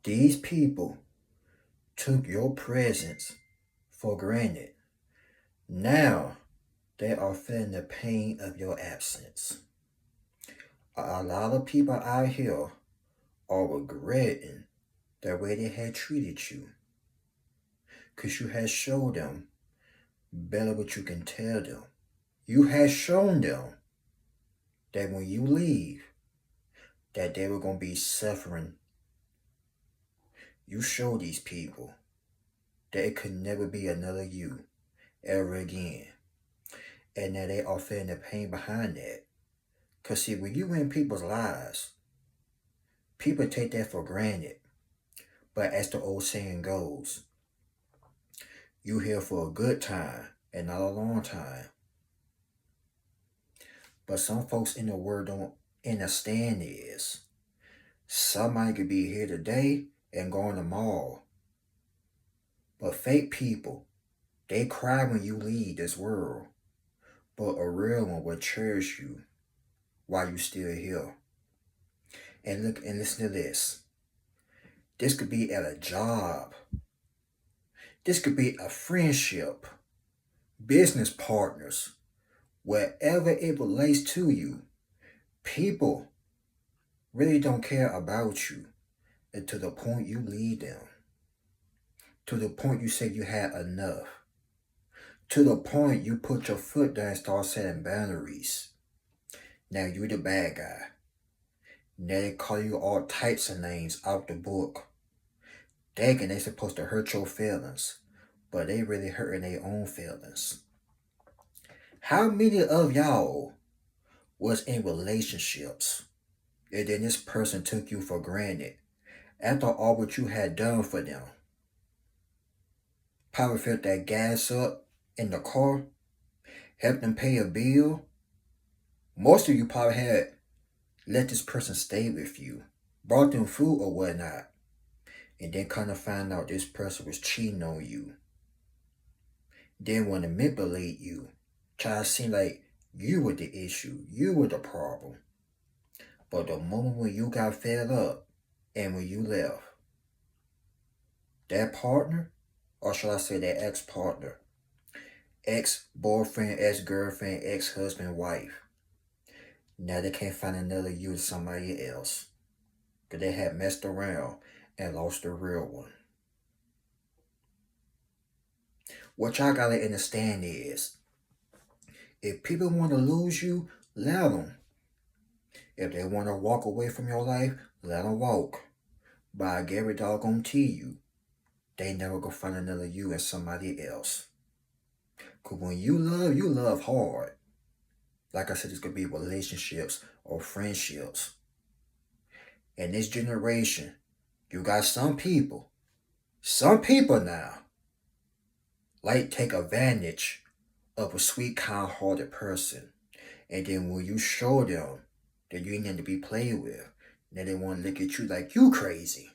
These people took your presence for granted. Now they are feeling the pain of your absence. A lot of people out here are regretting the way they had treated you because you had showed them better what you can tell them. You had shown them that when you leave, that they were going to be suffering. You showed these people that it could never be another you ever again. And that they are feeling the pain behind that. Because see, when you in people's lives, people take that for granted. But as the old saying goes, you here for a good time and not a long time. But some folks in the world don't understand is somebody could be here today and gone tomorrow. But fake people, they cry when you leave this world. But a real one will cherish you while you still here. And look and listen to this. This could be at a job. This could be a friendship, business partners, wherever it relates to you. People really don't care about you and to the point you leave them. To the point you say you had enough. To the point you put your foot down and start setting boundaries. Now you're the bad guy. Now they call you all types of names out the book. Thinking they supposed to hurt your feelings, but they really hurting their own feelings. How many of y'all was in relationships and then this person took you for granted after all what you had done for them? Probably filled that gas up in the car, helped them pay a bill. Most of you probably had let this person stay with you, brought them food or whatnot, and then kind of find out this person was cheating on you. Then want to manipulate you, try to seem like you were the issue, you were the problem. But the moment when you got fed up and when you left, that partner, or should I say that ex-partner, ex-boyfriend, ex-girlfriend, ex-husband, wife, now they can't find another you to somebody else. Because they had messed around and lost the real one. What y'all gotta understand is, if people want to lose you, let them. If they want to walk away from your life, let them walk. But I guarantee you, they never gonna find another you and somebody else. Because when you love hard. Like I said, it's gonna be relationships or friendships. In this generation, you got some people now, like take advantage of a sweet, kind-hearted person. And then when you show them that you ain't nothing to be played with, then they want to look at you like you crazy.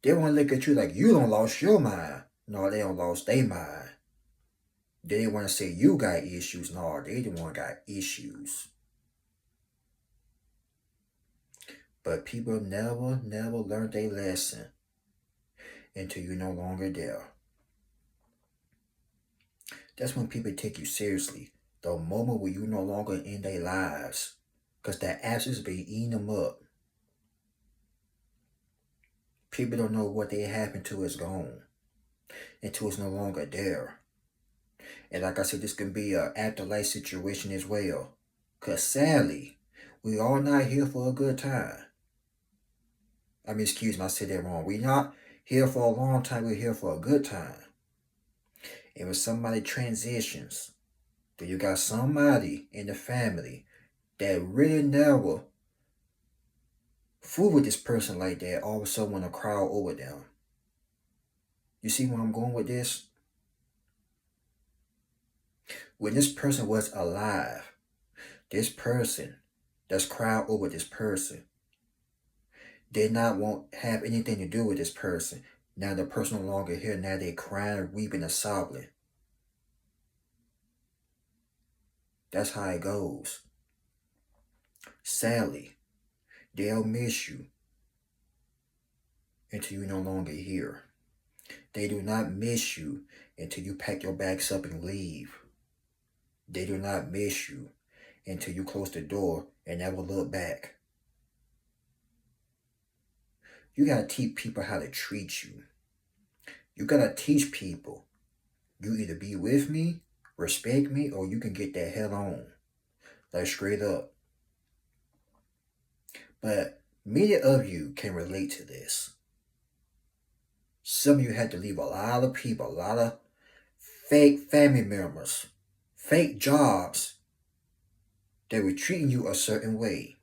They want to look at you like you don't lost your mind. No, they don't lost their mind. They want to say you got issues. No, they the one got issues. But people never learn their lesson until you're no longer there. That's when people take you seriously. The moment where you're no longer in their lives. Because that absence be eating them up. People don't know what they happened to is gone. Until it's no longer there. And like I said, this can be an afterlife situation as well. Because sadly, we are not here for a good time. Excuse me, I said that wrong. We're not here for a long time. We're here for a good time. And when somebody transitions, then you got somebody in the family that really never fool with this person like that, all of a sudden want to crowd over them. You see where I'm going with this? When this person was alive, this person that's crowd over this person did not want have anything to do with this person. Now the person no longer here. Now they crying, weeping, and sobbing. That's how it goes. Sadly, they'll miss you. until you're no longer here. They do not miss you until you pack your bags up and leave. They do not miss you until you close the door and never look back. You gotta teach people how to treat you. You gotta teach people. You either be with me, respect me, or you can get that hell on. Like straight up. But many of you can relate to this. Some of you had to leave a lot of people, a lot of fake family members, fake jobs that were treating you a certain way.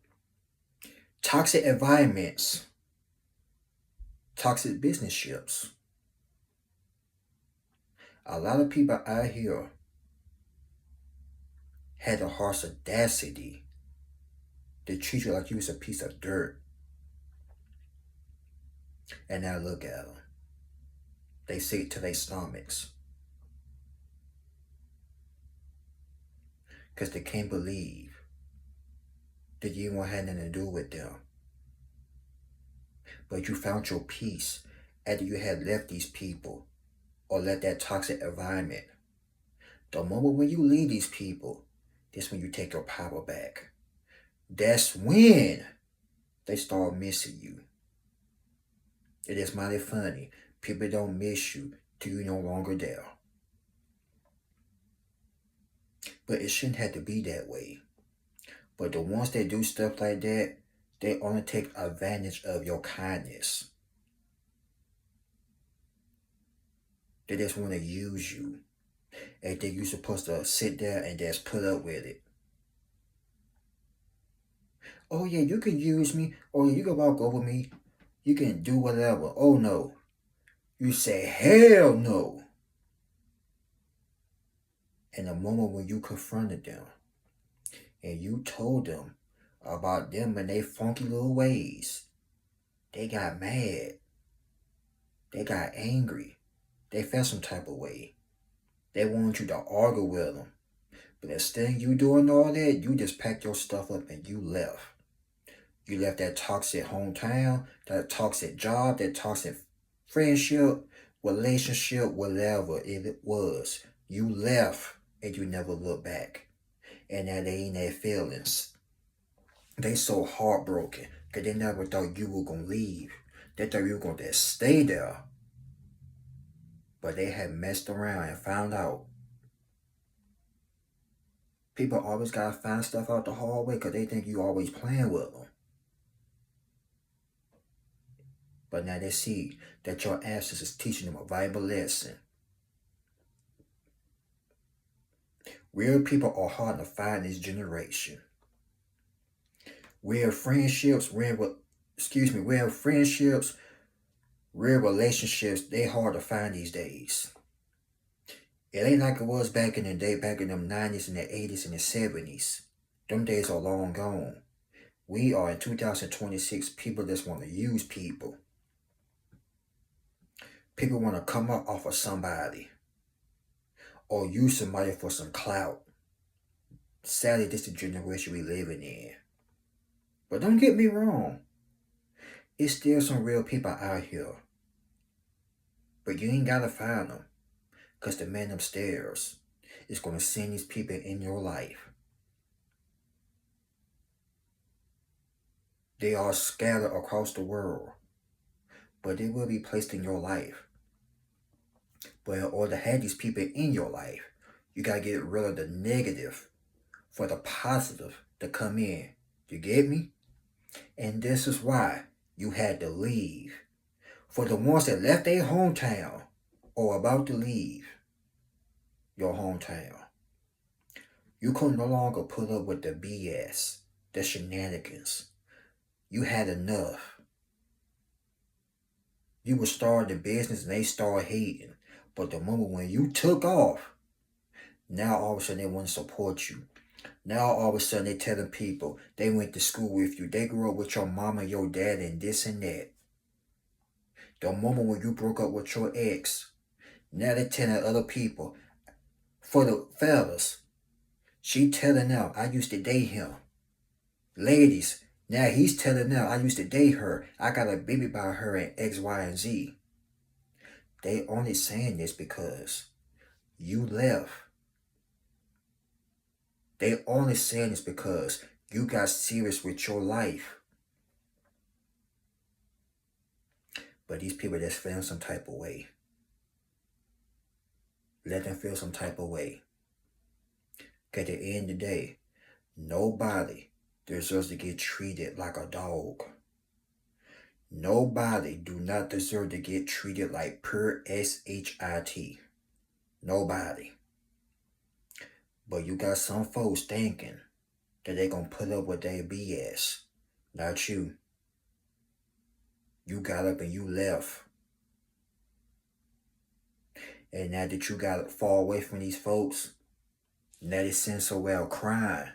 Toxic environments, toxic business ships. A lot of people out here had the harsh audacity to treat you like you was a piece of dirt. And now look at them. They sick to their stomachs. Because they can't believe that you won't have nothing to do with them. But you found your peace after you had left these people or left that toxic environment. The moment when you leave these people, that's when you take your power back. That's when they start missing you. It is mighty funny. People don't miss you till you're no longer there. But it shouldn't have to be that way. But the ones that do stuff like that, they only take advantage of your kindness. They just want to use you. And think you're supposed to sit there and just put up with it. Oh yeah, you can use me. Oh yeah, you can walk over me. You can do whatever. Oh no. You say hell no. And the moment when you confronted them and you told them about them and their funky little ways, they got mad. They got angry. They felt some type of way. They wanted you to argue with them. But instead of you doing all that, you just packed your stuff up and you left. You left that toxic hometown, that toxic job, that toxic friendship, relationship, whatever it was. You left and you never looked back. And now they in their feelings. They so heartbroken because they never thought you were going to leave. They thought you were going to stay there. But they had messed around and found out. People always got to find stuff out the hallway because they think you always playing with them. But now they see that your absence is teaching them a valuable lesson. Real people are hard to find in this generation. Real friendships, real relationships, they hard to find these days. It ain't like it was back in the day, back in them 90s and the 80s and the 70s. Them days are long gone. We are in 2026, people just want to use people. People want to come up off of somebody or use somebody for some clout. Sadly, this is the generation we living in. But don't get me wrong. It's still some real people out here. But you ain't got to find them. Because the man upstairs is going to send these people in your life. They are scattered across the world. But they will be placed in your life. But in order to have these people in your life, you got to get rid of the negative for the positive to come in. You get me? And this is why you had to leave. For the ones that left their hometown or about to leave your hometown, you could no longer put up with the BS, the shenanigans. You had enough. You would start the business and they start hating. But the moment when you took off, now all of a sudden they want to support you. Now all of a sudden they telling people they went to school with you. They grew up with your mama, your dad, and this and that. The moment when you broke up with your ex, now they're telling other people. For the fellas, she telling them, I used to date him. Ladies, Now he's telling them, I used to date her. I got a baby by her and X, Y, and Z. They only saying this because you left. They only saying this because you got serious with your life. But these people just feeling some type of way. Let them feel some type of way. Because at the end of the day, nobody deserves to get treated like a dog. Nobody do not deserve to get treated like pure S-H-I-T. Nobody. But you got some folks thinking that they gonna put up with their BS. Not you. You got up and you left. And now that you got far away from these folks, now they send so well crying,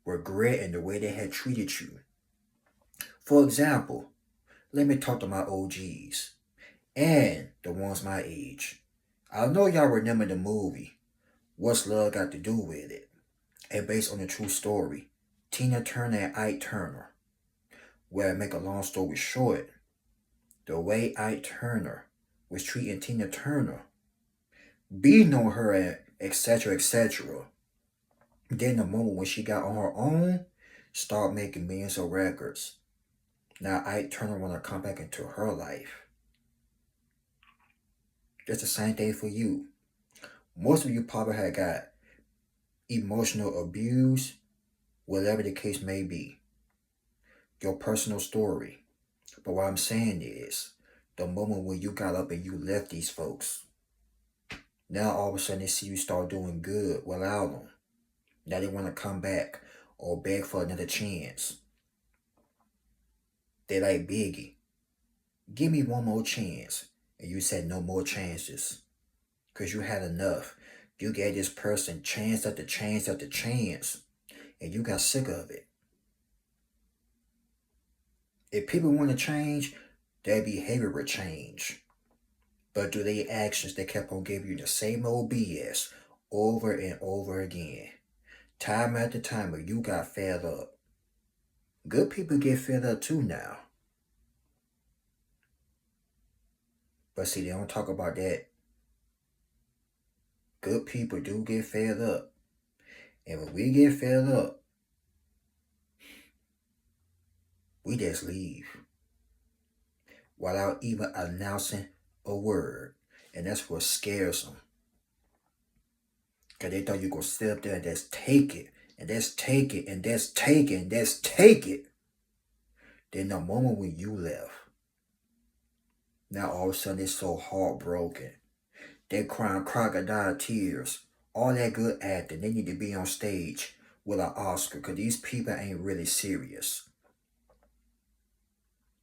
regretting the way they had treated you. For example, let me talk to my OGs and the ones my age. I know y'all remember the movie, What's Love Got to Do With It? And based on a true story, Tina Turner and Ike Turner. Well, to make a long story short, the way Ike Turner was treating Tina Turner, beating on her and etc. etc. Then the moment when she got on her own, start making millions of records. Now Ike Turner wanna come back into her life. It's the same thing for you. Most of you probably had got emotional abuse, whatever the case may be. Your personal story. But what I'm saying is, the moment when you got up and you left these folks, now all of a sudden they see you start doing good without them. Now they want to come back or beg for another chance. They like Biggie. Give me one more chance. And you said no more chances. Because you had enough. You gave this person chance after chance after chance. And you got sick of it. If people want to change, their behavior will change. But do their actions, they kept on giving you the same old BS over and over again. Time after time, but you got fed up. Good people get fed up too now. But see, they don't talk about that. Good people do get fed up. And when we get fed up, we just leave. Without even announcing a word. And that's what scares them. Because they thought you could sit up there and just take it. And just take it. And just take it. And just take it. Then the moment when you left, now all of a sudden they're so heartbroken. They're crying crocodile tears. All that good acting. They need to be on stage with an Oscar. Because these people ain't really serious.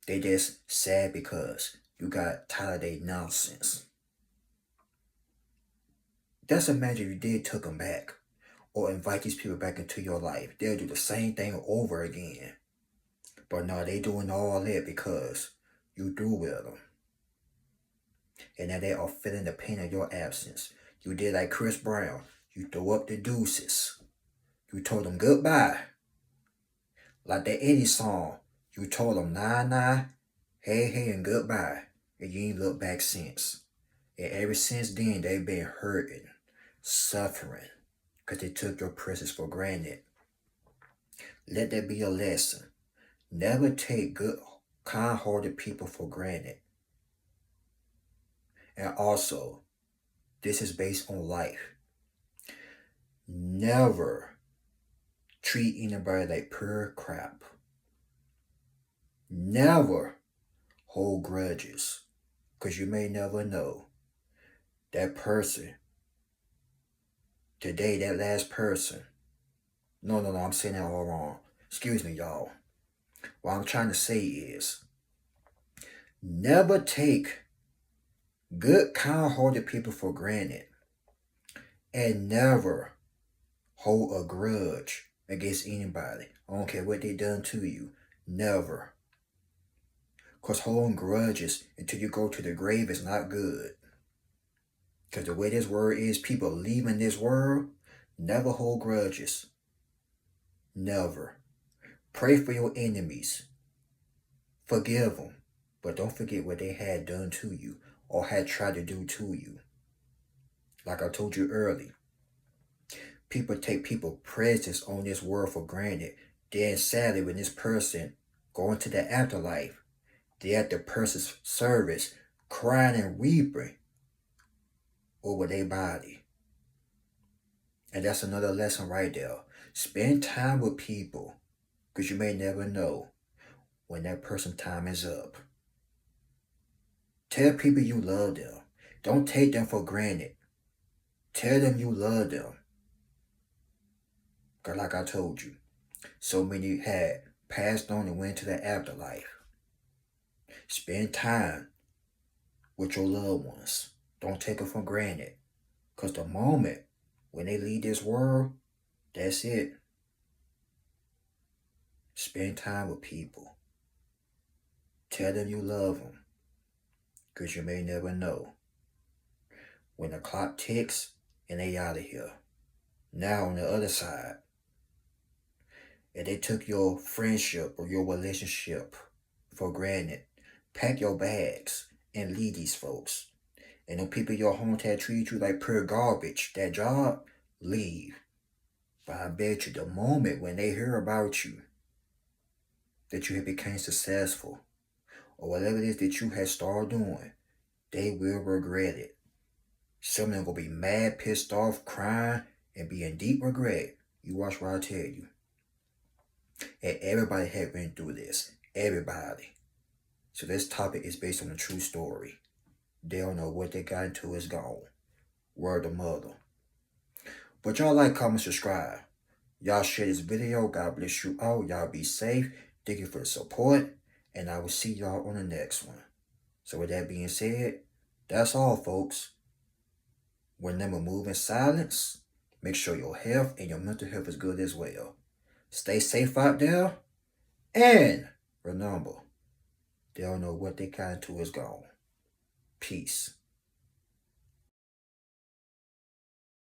They just sad because you got tired of their nonsense. Just imagine if you did took them back. Or invite these people back into your life. They'll do the same thing over again. But no, they doing all that because you do with them. And now they are feeling the pain of your absence. You did like Chris Brown. You throw up the deuces. You told them goodbye. Like that Eddie song. You told them nah, hey, and goodbye. And you ain't looked back since. And ever since then, they've been hurting, suffering, because they took your presence for granted. Let that be a lesson. Never take good, kind-hearted people for granted. And also, this is based on life. Never treat anybody like pure crap. Never hold grudges. Because you may never know. That person, today, that last person. No, I'm saying that all wrong. Excuse me, y'all. What I'm trying to say is, never take good, kind-hearted people for granted. And never hold a grudge against anybody. I don't care what they done to you. Never. Because holding grudges until you go to the grave is not good. Because the way this world is, people leaving this world, never hold grudges. Never. Pray for your enemies. Forgive them. But don't forget what they had done to you or had tried to do to you. Like I told you earlier, people take people's presence on this world for granted. Then sadly, when this person go into the afterlife, they're at the person's service, crying and weeping over their body. And that's another lesson right there. Spend time with people, because you may never know when that person's time is up. Tell people you love them. Don't take them for granted. Tell them you love them. Because like I told you, so many had passed on and went to the afterlife. Spend time with your loved ones. Don't take them for granted. Because the moment when they leave this world, that's it. Spend time with people. Tell them you love them. Because you may never know when the clock ticks and they out of here. Now on the other side, if they took your friendship or your relationship for granted, pack your bags and leave these folks. And the people in your hometown treat you like pure garbage. That job, leave. But I bet you the moment when they hear about you, that you have become successful, or whatever it is that you have started doing, they will regret it. Some of them will be mad, pissed off, crying, and be in deep regret. You watch what I tell you. And everybody has been through this. Everybody. So this topic is based on a true story. They don't know what they got into is gone. Word of mother. But y'all like, comment, subscribe. Y'all share this video. God bless you all. Y'all be safe. Thank you for the support. And I will see y'all on the next one. So with that being said, that's all, folks. Remember, move in silence. Make sure your health and your mental health is good as well. Stay safe out there. And remember, they don't know what they got into is gone. Peace.